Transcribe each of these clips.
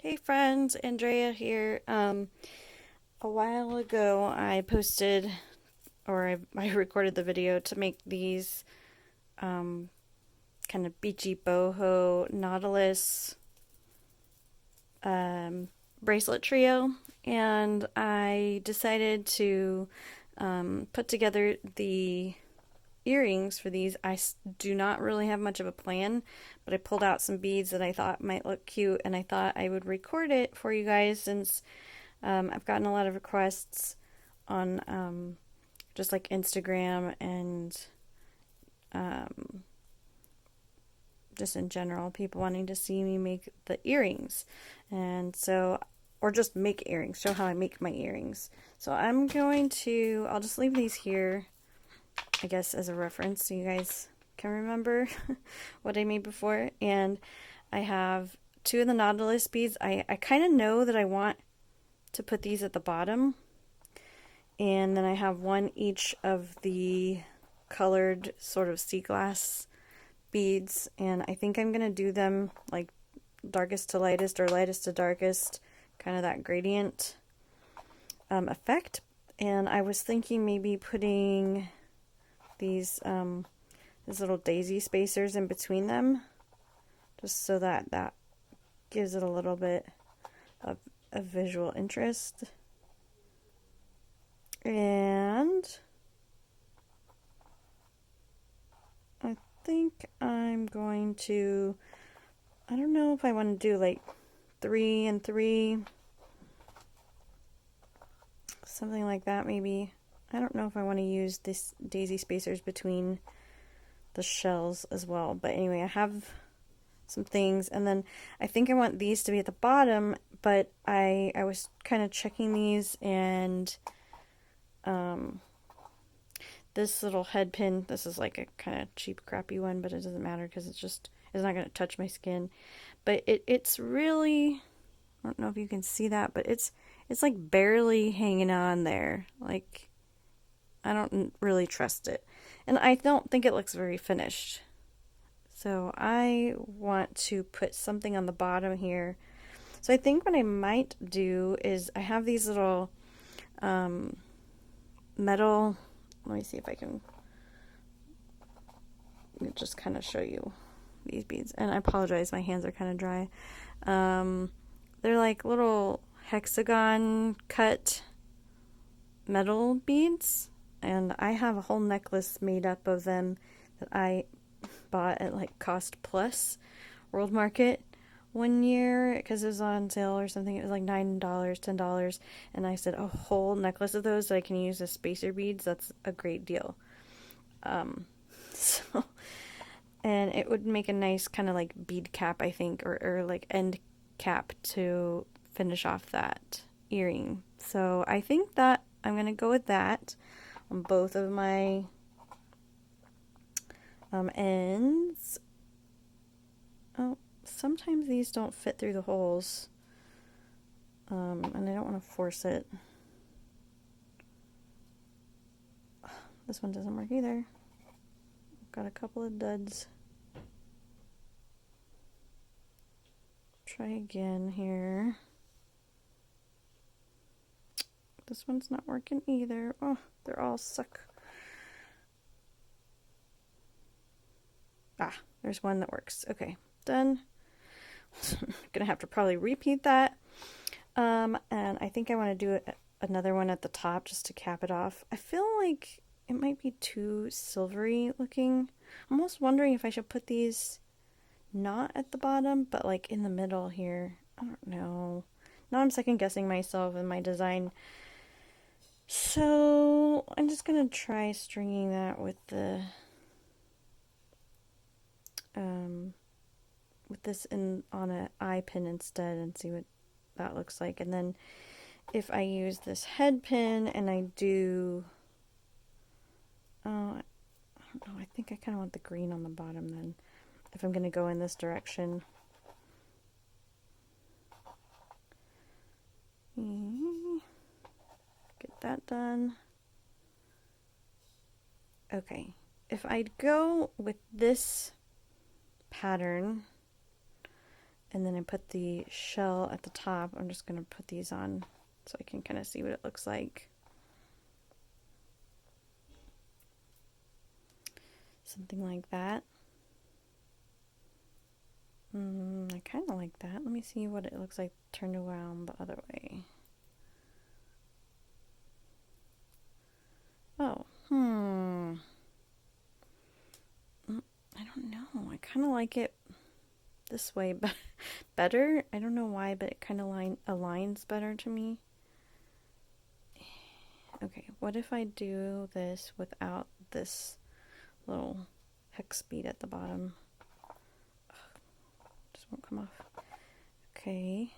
Hey friends, Andrea here. A while ago I posted I recorded the video to make these um, kind of beachy boho nautilus um, bracelet trio, and I decided to put together the earrings for these. Do not really have much of a plan, but I pulled out some beads that I thought might look cute, and I thought I would record it for you guys since I've gotten a lot of requests on just like Instagram and um, just in general, people wanting to see me make the earrings. And so, or just make earrings, show how I make my earrings. So I'll just leave these here, I guess, as a reference so you guys can remember what I made before. And I have two of the Nautilus beads. I kind of know that I want to put these at the bottom. And then I have one each of the colored sort of sea glass beads. And I think I'm going to do them like darkest to lightest or lightest to darkest, kind of that gradient effect. And I was thinking maybe putting these little daisy spacers in between them, just so that gives it a little bit of visual interest. And I think I'm going to, I don't know if I want to do like 3 and 3, something like that maybe. I don't know if I want to use this daisy spacers between the shells as well. But anyway, I have some things, and then I think I want these to be at the bottom, but I was kind of checking these, and this little head pin, this is like a kind of cheap crappy one, but it doesn't matter because it's not going to touch my skin. But it's really, I don't know if you can see that, but it's like barely hanging on there. Like, I don't really trust it, and I don't think it looks very finished. So I want to put something on the bottom here. So I think what I might do is I have these little metal, let me see if I can just kind of show you these beads. And I apologize, my hands are kind of dry. They're like little hexagon cut metal beads. And I have a whole necklace made up of them that I bought at like Cost Plus World Market one year because it was on sale or something. It was like $9, $10, and I said a whole necklace of those that I can use as spacer beads. That's a great deal. So, and it would make a nice kind of like bead cap, I think, or like end cap to finish off that earring. So I think that I'm gonna go with that on both of my ends. Oh, sometimes these don't fit through the holes, and I don't want to force it. This one doesn't work either. Got a couple of duds. Try again here. This one's not working either. Oh, they're all suck. Ah, there's one that works. Okay, done. Gonna have to probably repeat that. And I think I want to do another one at the top just to cap it off. I feel like it might be too silvery looking. I'm almost wondering if I should put these not at the bottom, but like in the middle here. I don't know. Now I'm second guessing myself and my design. So I'm just gonna try stringing that with the with this on an eye pin instead and see what that looks like. And then if I use this head pin and I do, I don't know, I think I kind of want the green on the bottom then, if I'm going to go in this direction. Get that done. Okay, if I'd go with this pattern and then I put the shell at the top. I'm just going to put these on so I can kind of see what it looks like. Something like that. I kind of like that. Let me see what it looks like turned around the other way. Oh, I don't know. I kind of like it this way better. I don't know why, but it kind of aligns better to me. Okay, what if I do this without this little hex bead at the bottom? Just won't come off. Okay.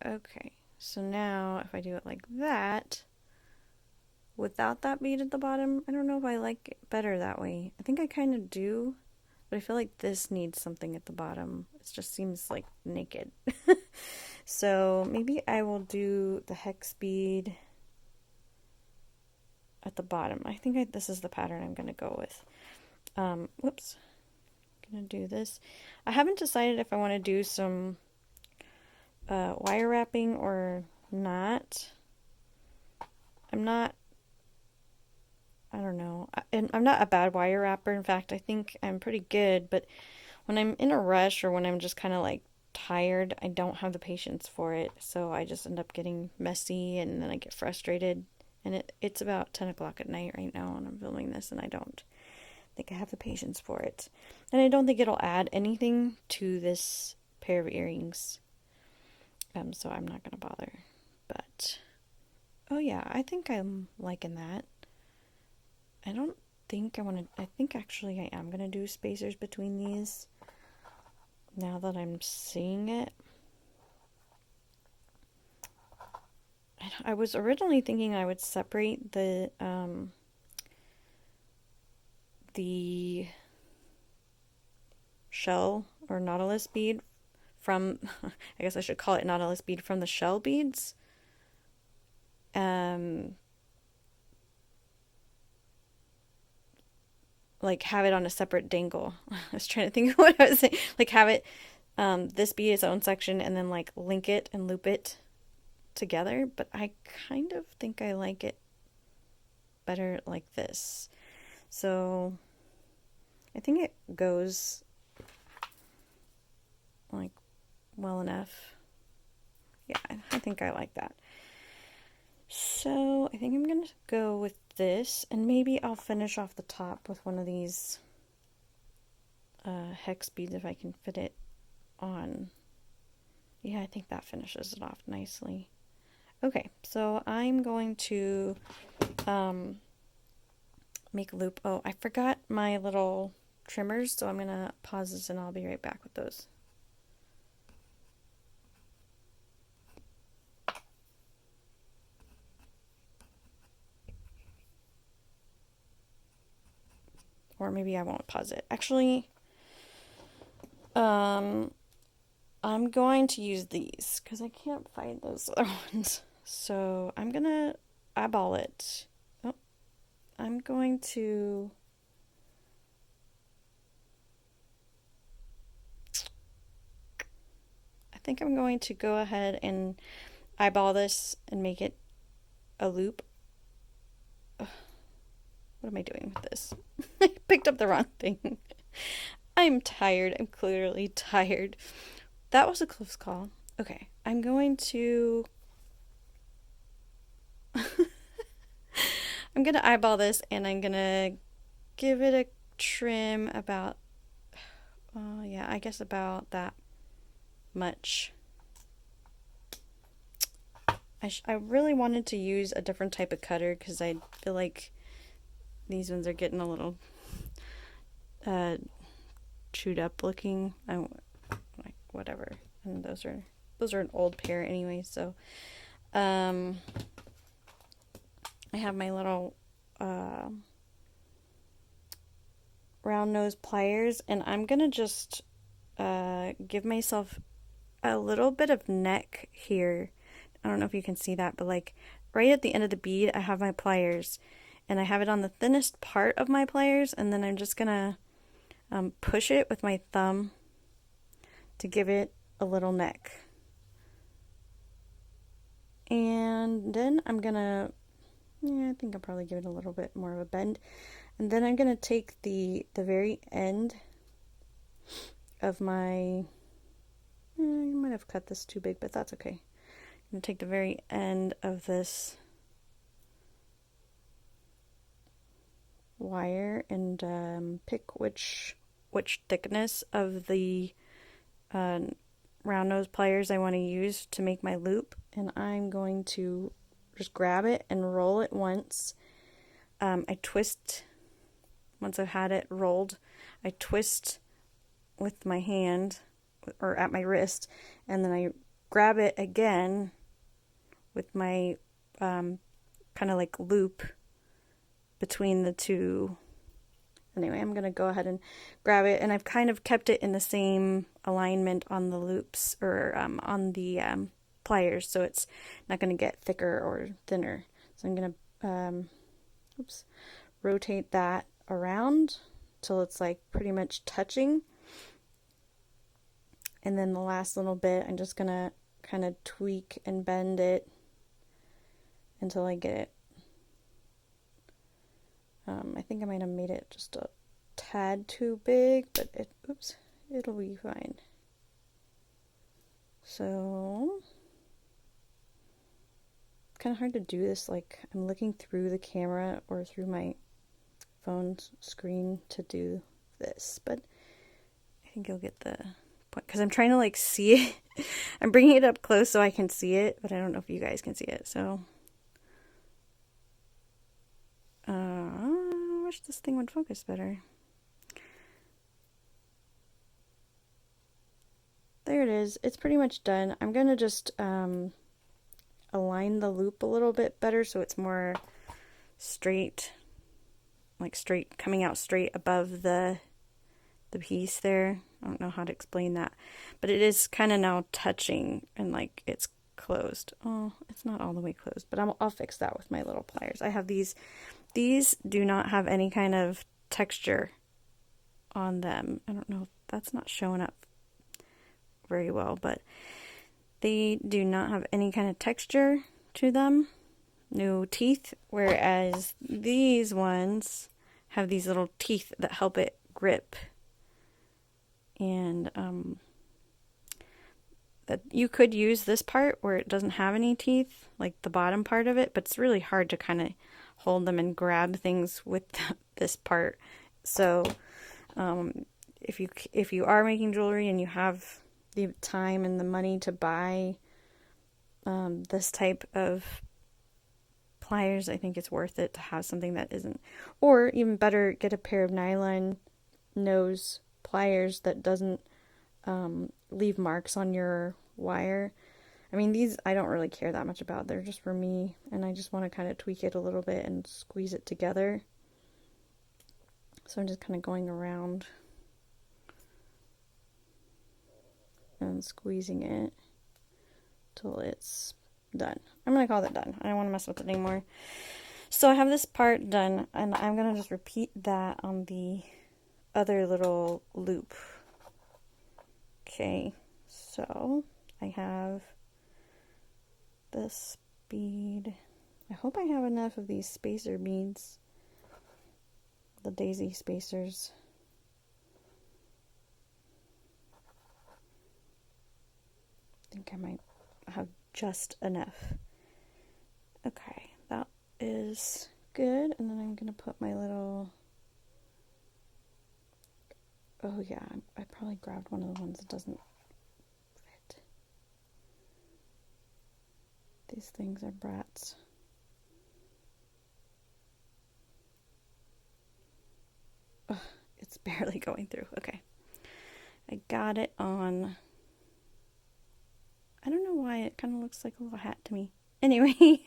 Okay. So now if I do it like that, without that bead at the bottom, I don't know if I like it better that way. I think I kind of do, but I feel like this needs something at the bottom. It just seems like naked. So maybe I will do the hex bead at the bottom. I think this is the pattern I'm going to go with. Whoops. I'm going to do this. I haven't decided if I want to do some wire wrapping or not. I don't know. I'm not a bad wire wrapper. In fact, I think I'm pretty good, but when I'm in a rush or when I'm just kind of like tired, I don't have the patience for it. So I just end up getting messy and then I get frustrated. And it's about 10 o'clock at night right now and I'm filming this and I don't think I have the patience for it. And I don't think it'll add anything to this pair of earrings. So I'm not going to bother. But, oh yeah, I think I'm liking that. I don't think I want to, I think actually I am going to do spacers between these. Now that I'm seeing it. I was originally thinking I would separate the shell or nautilus bead from, I guess I should call it nautilus bead from the shell beads. Like have it on a separate dangle. I was trying to think of what I was saying. Like have it, this be its own section and then like link it and loop it together. But I kind of think I like it better like this. So I think it goes like well enough. Yeah, I think I like that. So I think I'm gonna go with this, and maybe I'll finish off the top with one of these hex beads if I can fit it on. Yeah, I think that finishes it off nicely. Okay, so I'm going to make a loop. Oh, I forgot my little trimmers, so I'm gonna pause this and I'll be right back with those. Or maybe I won't pause it. Actually, I'm going to use these because I can't find those other ones. So I'm gonna eyeball it. Oh, I'm going to I think I'm going to go ahead and eyeball this and make it a loop. Ugh. What am I doing with this? I picked up the wrong thing. I'm tired. I'm clearly tired. That was a close call. Okay, I'm going to I'm gonna eyeball this and I'm gonna give it a trim about yeah, I guess about that much. I really wanted to use a different type of cutter because I feel like these ones are getting a little chewed up looking. Like whatever. And those are an old pair anyway, so I have my little round nose pliers, and I'm gonna just give myself a little bit of neck here. I don't know if you can see that, but like right at the end of the bead, I have my pliers, and I have it on the thinnest part of my pliers, and then I'm just gonna push it with my thumb to give it a little neck. And then I'm gonna, I think I'll probably give it a little bit more of a bend. And then I'm gonna take the very end of my, I might have cut this too big, but that's okay. I'm gonna take the very end of this wire and pick which thickness of the round nose pliers I want to use to make my loop, and I'm going to just grab it and roll it once. I twist, once I've had it rolled, I twist with my hand or at my wrist, and then I grab it again with my kind of like loop between the two. Anyway, I'm going to go ahead and grab it, and I've kind of kept it in the same alignment on the loops, or on the pliers, so it's not going to get thicker or thinner. So I'm going to rotate that around till it's like pretty much touching. And then the last little bit, I'm just going to kind of tweak and bend it until I get it. I think I might have made it just a tad too big, but it'll be fine. So, it's kind of hard to do this, like I'm looking through the camera or through my phone's screen to do this, but I think you'll get the point, because I'm trying to like see it. I'm bringing it up close so I can see it, but I don't know if you guys can see it, so I wish this thing would focus better. There it is. It's pretty much done. I'm going to just align the loop a little bit better so it's more straight, like straight, coming out straight above the piece there. I don't know how to explain that, but it is kind of now touching and like it's closed. Oh, it's not all the way closed, but I'll fix that with my little pliers. I have these. These do not have any kind of texture on them. I don't know if that's not showing up very well, but they do not have any kind of texture to them. No teeth, whereas these ones have these little teeth that help it grip. And that you could use this part where it doesn't have any teeth, like the bottom part of it, but it's really hard to kind of hold them and grab things with this part. So if you are making jewelry and you have the time and the money to buy this type of pliers, I think it's worth it to have something that isn't, or even better, get a pair of nylon nose pliers that doesn't leave marks on your wire. I mean, these I don't really care that much about. They're just for me, and I just want to kind of tweak it a little bit and squeeze it together. So I'm just kind of going around and squeezing it till it's done. I'm going to call that done. I don't want to mess with it anymore. So I have this part done, and I'm going to just repeat that on the other little loop. Okay, so I have this bead. I hope I have enough of these spacer beads, the daisy spacers. I think I might have just enough. Okay, that is good. And then I'm gonna put my little, oh yeah, I probably grabbed one of the ones that doesn't fit. These things are brats. Ugh, it's barely going through. Okay. I got it on. I don't know why it kind of looks like a little hat to me. Anyway,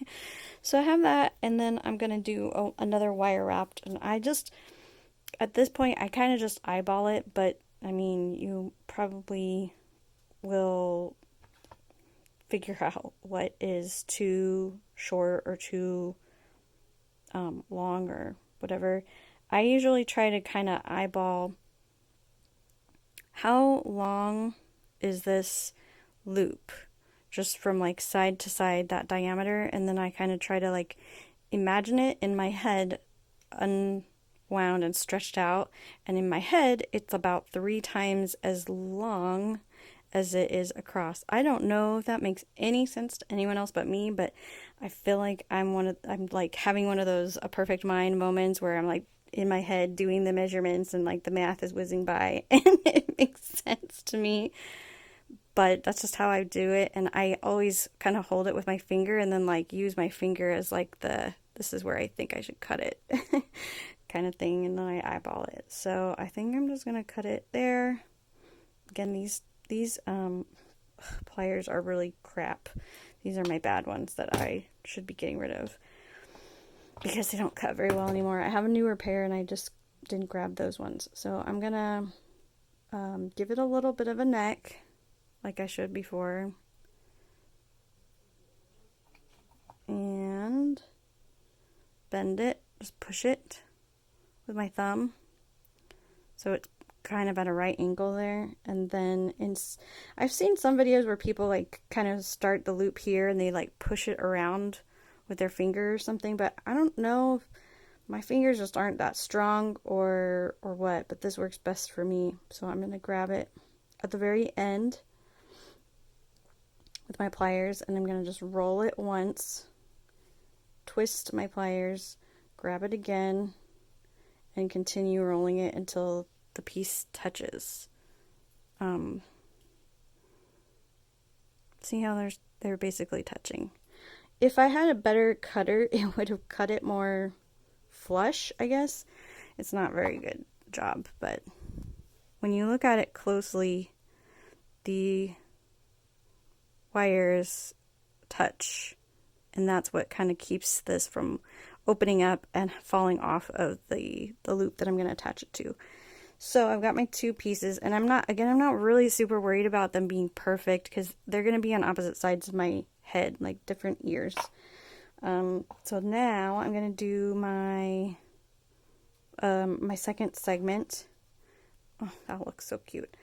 so I have that, and then I'm going to do another wire wrapped, and I just, at this point, I kind of just eyeball it, but I mean, you probably will figure out what is too short or too long or whatever, I usually try to kind of eyeball how long is this loop, just from like side to side, that diameter, and then I kind of try to like imagine it in my head unwound and stretched out, and in my head it's about 3 times as long as it is across. I don't know if that makes any sense to anyone else but me, but I feel like I'm like having one of those a perfect mind moments where I'm like in my head doing the measurements and like the math is whizzing by and it makes sense to me. But that's just how I do it, and I always kind of hold it with my finger and then like use my finger as like this is where I think I should cut it kind of thing, and then I eyeball it. So I think I'm just gonna cut it there. Again, these pliers are really crap. These are my bad ones that I should be getting rid of because they don't cut very well anymore. I have a newer pair and I just didn't grab those ones. So I'm gonna give it a little bit of a neck like I should before, and bend it, just push it with my thumb so it's kind of at a right angle there. And then I've seen some videos where people like kind of start the loop here and they like push it around with their finger or something, but I don't know if my fingers just aren't that strong or what, but this works best for me. So I'm going to grab it at the very end with my pliers, and I'm going to just roll it once, twist my pliers, grab it again, and continue rolling it until the piece touches. See how they're basically touching. If I had a better cutter, it would have cut it more flush, I guess. It's not a very good job, but when you look at it closely, the wires touch, and that's what kind of keeps this from opening up and falling off of the loop that I'm going to attach it to. So I've got my 2 pieces, and I'm not really super worried about them being perfect because they're going to be on opposite sides of my head, like different ears. So now I'm going to do my my second segment. Oh, that looks so cute.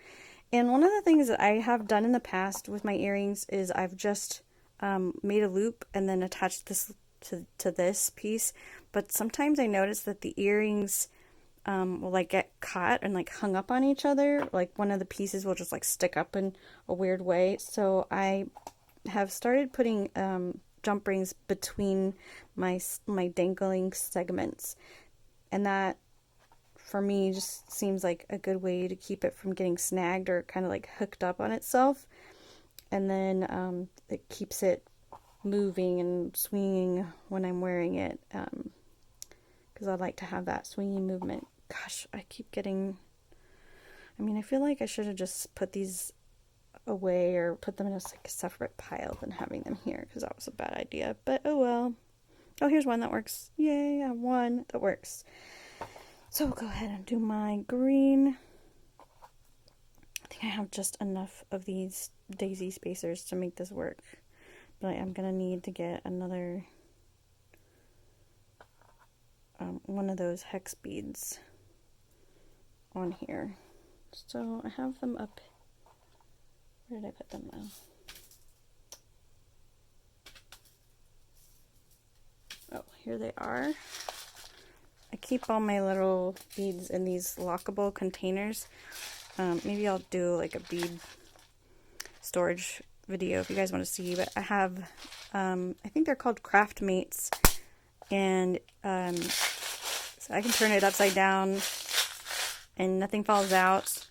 And one of the things that I have done in the past with my earrings is I've just made a loop and then attached this to this piece. But sometimes I notice that the earrings will like get caught and like hung up on each other. Like one of the pieces will just like stick up in a weird way. So I have started putting jump rings between my dangling segments, and that for me just seems like a good way to keep it from getting snagged or kind of like hooked up on itself. And then it keeps it moving and swinging when I'm wearing it, because I like to have that swinging movement. Gosh, I keep getting, I feel like I should have just put these away or put them in a separate pile than having them here, because that was a bad idea, but oh well. Oh, here's one that works. Yay, I have one that works. So we'll go ahead and do my green. I think I have just enough of these daisy spacers to make this work, but I'm gonna need to get another one of those hex beads on here. So I have them up. Where did I put them now? Oh, here they are. I keep all my little beads in these lockable containers. Maybe I'll do like a bead storage video if you guys want to see, but I have, I think they're called craft mates, and so I can turn it upside down and nothing falls out,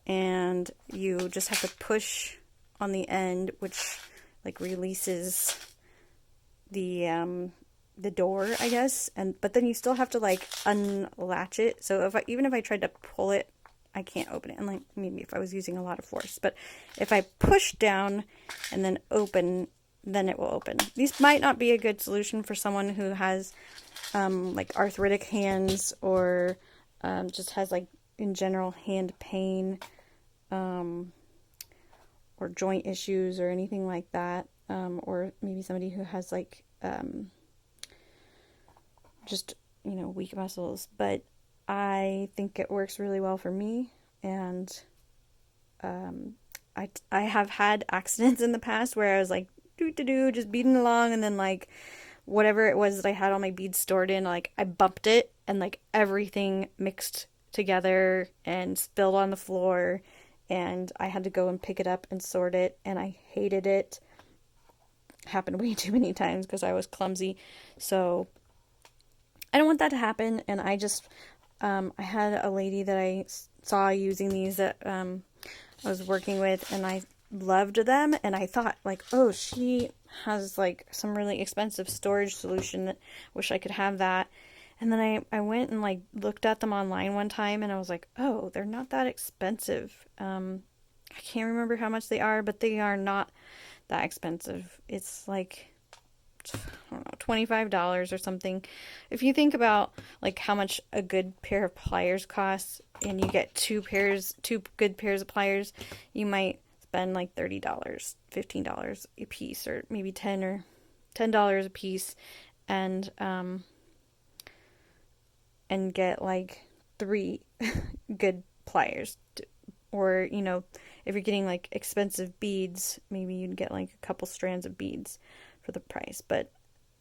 and you just have to push on the end, which like releases the door, I guess, but then you still have to like unlatch it. So even if I tried to pull it, I can't open it, and like maybe if I was using a lot of force, but if I push down and then open, then it will open. These might not be a good solution for someone who has like arthritic hands, or just has like in general hand pain, or joint issues or anything like that, or maybe somebody who has like just, you know, weak muscles. But I think it works really well for me, and I have had accidents in the past where I was like just beading along, and then like whatever it was that I had all my beads stored in, like I bumped it and like everything mixed together and spilled on the floor, and I had to go and pick it up and sort it, and I hated it. Happened way too many times because I was clumsy. So I don't want that to happen, and I just I had a lady that I saw using these that I was working with, and I loved them, and I thought like, oh, she has like some really expensive storage solution that wish I could have that. And then I went and like looked at them online one time, and I was like, oh, they're not that expensive. I can't remember how much they are, but they are not that expensive. It's like, I don't know, $25 or something. If you think about like how much a good pair of pliers costs, and you get two good pairs of pliers, you might spend like $30, $15 a piece, or maybe $10 a piece, and get like 3 good pliers. Or, you know, if you're getting like expensive beads, maybe you'd get like a couple strands of beads for the price. But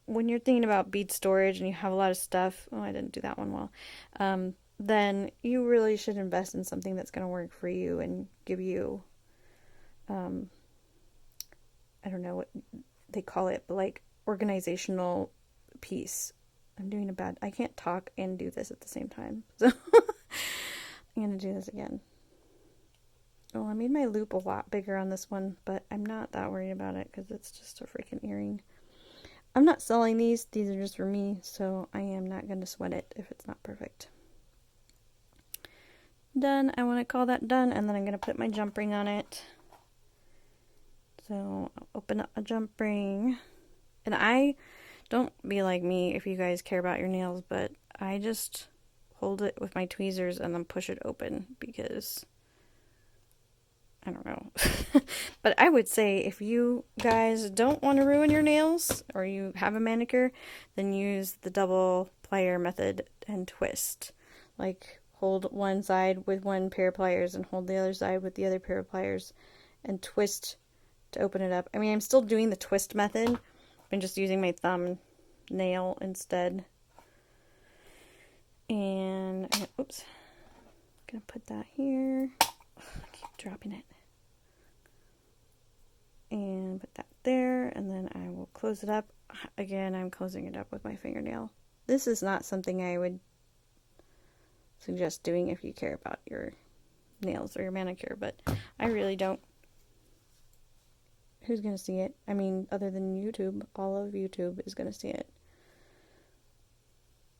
when you're thinking about bead storage and you have a lot of stuff, oh, I didn't do that one well, then you really should invest in something that's going to work for you and give you, I don't know what they call it, but like organizational peace. I can't talk and do this at the same time. So I'm going to do this again. Oh, I made my loop a lot bigger on this one, but I'm not that worried about it because it's just a freaking earring. I'm not selling these. These are just for me, so I am not going to sweat it if it's not perfect. Done. I want to call that done, and then I'm going to put my jump ring on it. So I'll open up a jump ring. And don't be like me if you guys care about your nails, but I just hold it with my tweezers and then push it open because I don't know. But I would say if you guys don't want to ruin your nails, or you have a manicure, then use the double plier method and twist. Like hold one side with one pair of pliers and hold the other side with the other pair of pliers and twist to open it up. I mean, I'm still doing the twist method. I'm just using my thumb nail instead. And oops. I'm gonna put that here. I keep dropping it. And put that there, and then I will close it up. Again, I'm closing it up with my fingernail. This is not something I would suggest doing if you care about your nails or your manicure, but I really don't. Who's going to see it? I mean, other than YouTube, all of YouTube is going to see it.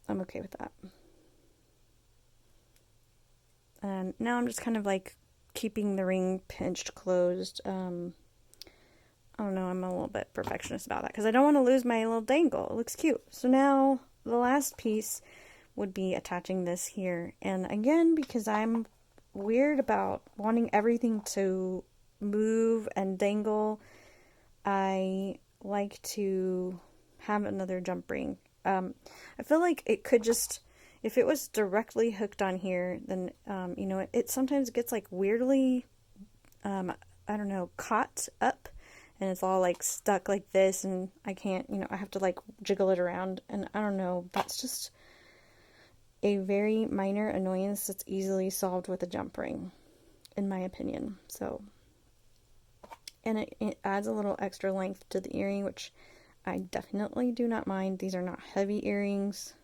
I'm okay with that. And now I'm just kind of like keeping the ring pinched closed. I don't know, I'm a little bit perfectionist about that because I don't want to lose my little dangle. It looks cute. So now the last piece would be attaching this here. And again, because I'm weird about wanting everything to move and dangle, I like to have another jump ring. I feel like it could just, if it was directly hooked on here, then, you know, it sometimes gets like weirdly, I don't know, caught up. And it's all like stuck like this, and I can't, you know, I have to like jiggle it around, and I don't know, that's just a very minor annoyance that's easily solved with a jump ring, in my opinion. So, and it adds a little extra length to the earring, which I definitely do not mind. These are not heavy earrings.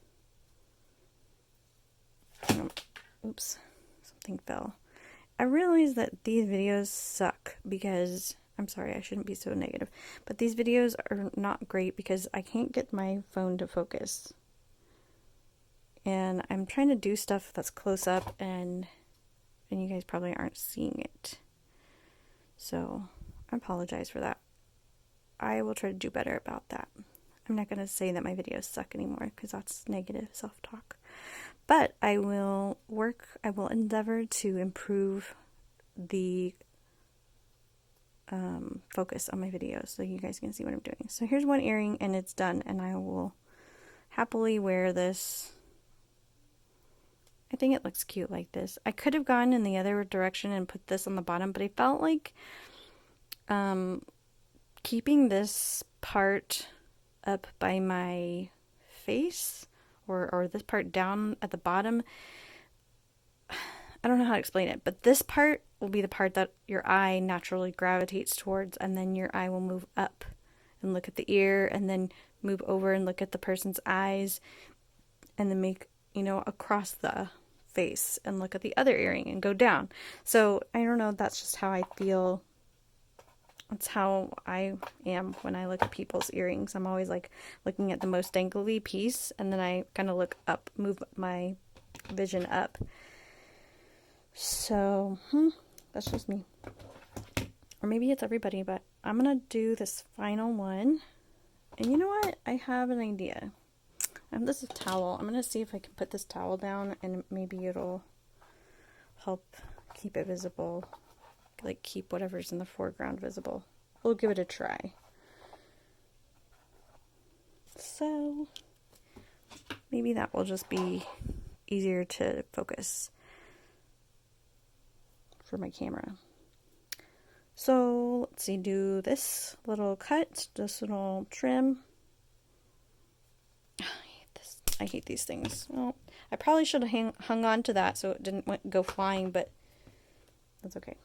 Oops, something fell. I realize that these videos suck because, I'm sorry, I shouldn't be so negative, but these videos are not great because I can't get my phone to focus. And I'm trying to do stuff that's close up, and you guys probably aren't seeing it. So, I apologize for that. I will try to do better about that. I'm not going to say that my videos suck anymore because that's negative self-talk. But I will endeavor to improve the focus on my videos so you guys can see what I'm doing. So here's one earring and it's done, and I will happily wear this. I think it looks cute like this. I could have gone in the other direction and put this on the bottom, but I felt like keeping this part up by my face, or this part down at the bottom, I don't know how to explain it, but this part will be the part that your eye naturally gravitates towards, and then your eye will move up and look at the ear, and then move over and look at the person's eyes, and then make, you know, across the face and look at the other earring and go down. So I don't know, that's just how I feel. That's how I am when I look at people's earrings. I'm always like looking at the most dangly piece, and then I kind of look up, move my vision up. So that's just me, or maybe it's everybody, but I'm gonna do this final one. And you know what, I have an idea. This is a towel. I'm gonna see if I can put this towel down, and maybe it'll help keep it visible, like keep whatever's in the foreground visible. We'll give it a try. So maybe that will just be easier to focus for my camera. So let's see, do this little cut, this little trim. I hate these things. Well, I probably should have hung on to that so it didn't go flying, but that's okay.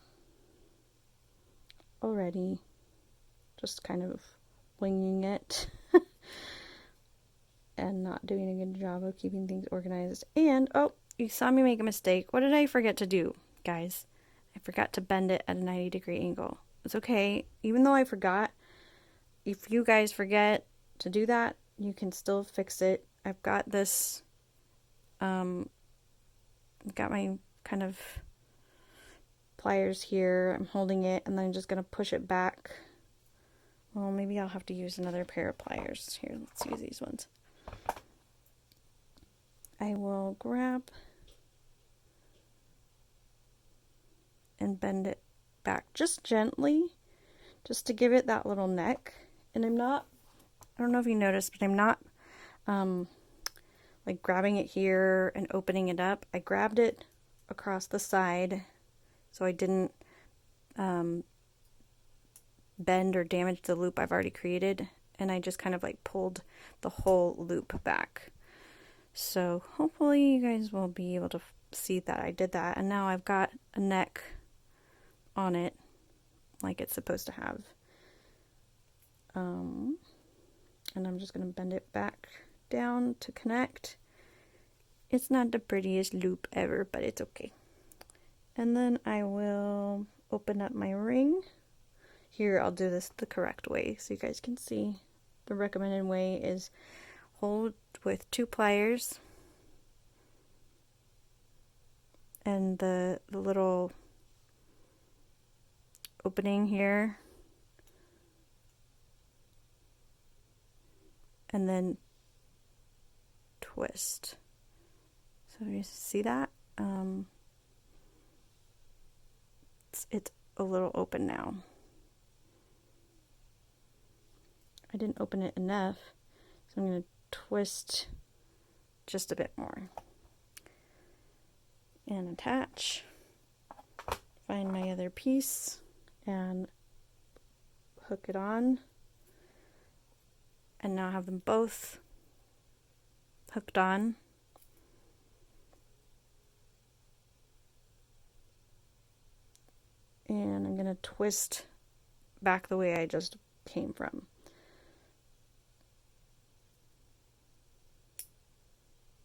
Already just kind of winging it and not doing a good job of keeping things organized. And, oh, you saw me make a mistake. What did I forget to do, guys? I forgot to bend it at a 90-degree angle. It's okay. Even though I forgot, if you guys forget to do that, you can still fix it. I've got this, got my kind of pliers here. I'm holding it, and then I'm just going to push it back. Well, maybe I'll have to use another pair of pliers. Here, let's use these ones. I will grab and bend it back just gently, just to give it that little neck. And I don't know if you noticed, but I'm not like grabbing it here and opening it up. I grabbed it across the side so I didn't bend or damage the loop I've already created, and I just kind of like pulled the whole loop back. So hopefully you guys will be able to see that I did that, and now I've got a neck on it like it's supposed to have. And I'm just going to bend it back down to connect. It's not the prettiest loop ever, but it's okay. And then I will open up my ring. Here, I'll do this the correct way so you guys can see. The recommended way is hold with 2 pliers and the little opening here, and then twist. So you see that? It's a little open now. I didn't open it enough, so I'm going to twist just a bit more. And attach. Find my other piece and hook it on. And now have them both hooked on. And I'm going to twist back the way I just came from.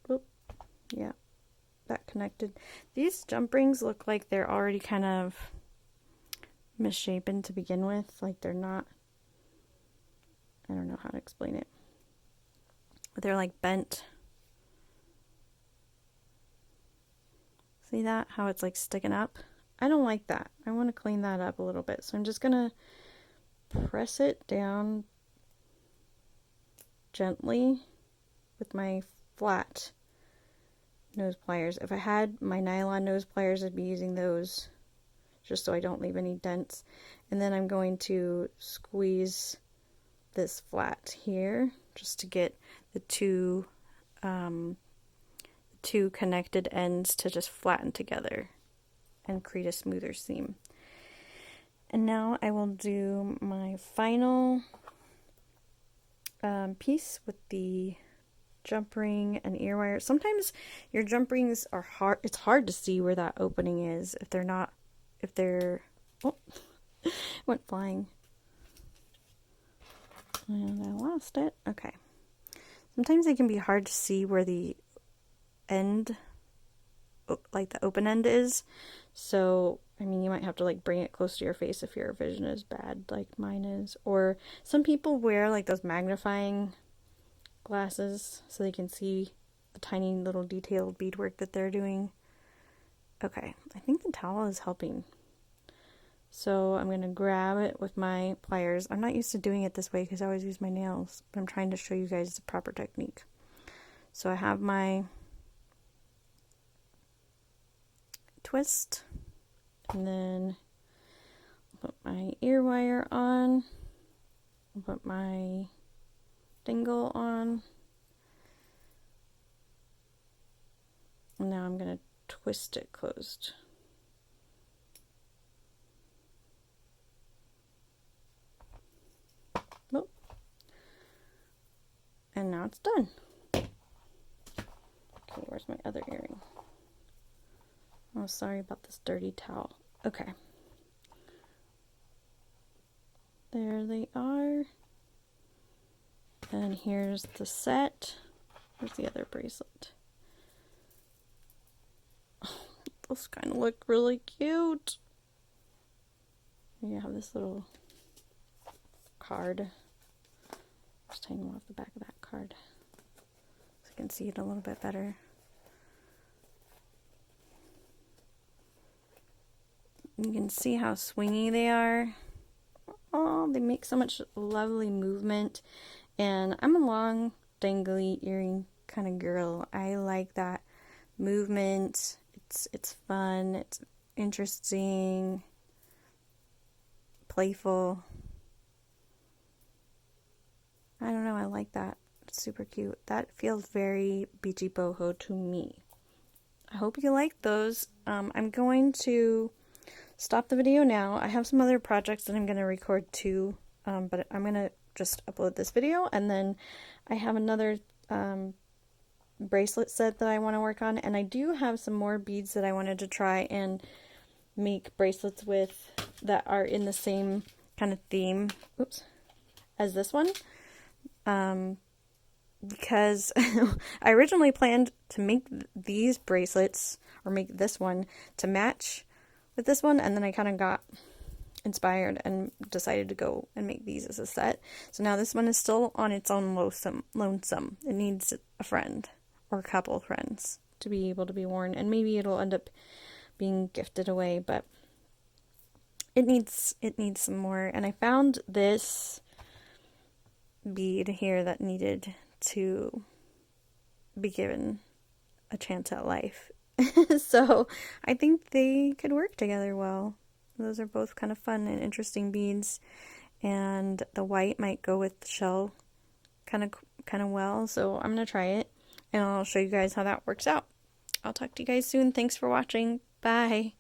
Oop, yeah, that connected. These jump rings look like they're already kind of misshapen to begin with. Like they're not, I don't know how to explain it, but they're like bent. See that? How it's like sticking up? I don't like that. I want to clean that up a little bit. So I'm just going to press it down gently with my flat nose pliers. If I had my nylon nose pliers, I'd be using those just so I don't leave any dents. And then I'm going to squeeze this flat here just to get the two connected ends to just flatten together and create a smoother seam. And now I will do my final piece with the jump ring and ear wire. Sometimes your jump rings are hard, it's hard to see where that opening is if they're oh, went flying. And I lost it. Okay. Sometimes it can be hard to see where the end, like the open end is. So, I mean, you might have to like bring it close to your face if your vision is bad, like mine is. Or some people wear like those magnifying glasses so they can see the tiny little detailed beadwork that they're doing. Okay, I think the towel is helping. So I'm going to grab it with my pliers. I'm not used to doing it this way because I always use my nails, but I'm trying to show you guys the proper technique. So I have my twist, and then put my ear wire on, put my dangle on, and now I'm going to twist it closed. Oh. And now it's done. Okay, where's my other earring? Oh, sorry about this dirty towel. Okay. There they are. And here's the set. Here's the other bracelet. Oh, those kind of look really cute. You have this little card. Just hang them off the back of that card so you can see it a little bit better. You can see how swingy they are. Oh, they make so much lovely movement. And I'm a long, dangly earring kind of girl. I like that movement. It's fun. It's interesting. Playful. I don't know. I like that. It's super cute. That feels very Beachy Boho to me. I hope you like those. I'm going to stop the video now. I have some other projects that I'm going to record too, but I'm going to just upload this video, and then I have another bracelet set that I want to work on, and I do have some more beads that I wanted to try and make bracelets with that are in the same kind of theme, oops, as this one, because I originally planned to make these bracelets, or make this one to match with this one, and then I kind of got inspired and decided to go and make these as a set. So now this one is still on its own lonesome. It needs a friend or a couple of friends to be able to be worn, and maybe it'll end up being gifted away, but it needs some more. And I found this bead here that needed to be given a chance at life. So I think they could work together well. Those are both kind of fun and interesting beads, and the white might go with the shell kind of well. So I'm gonna try it, and I'll show you guys how that works out. I'll talk to you guys soon. Thanks for watching. Bye.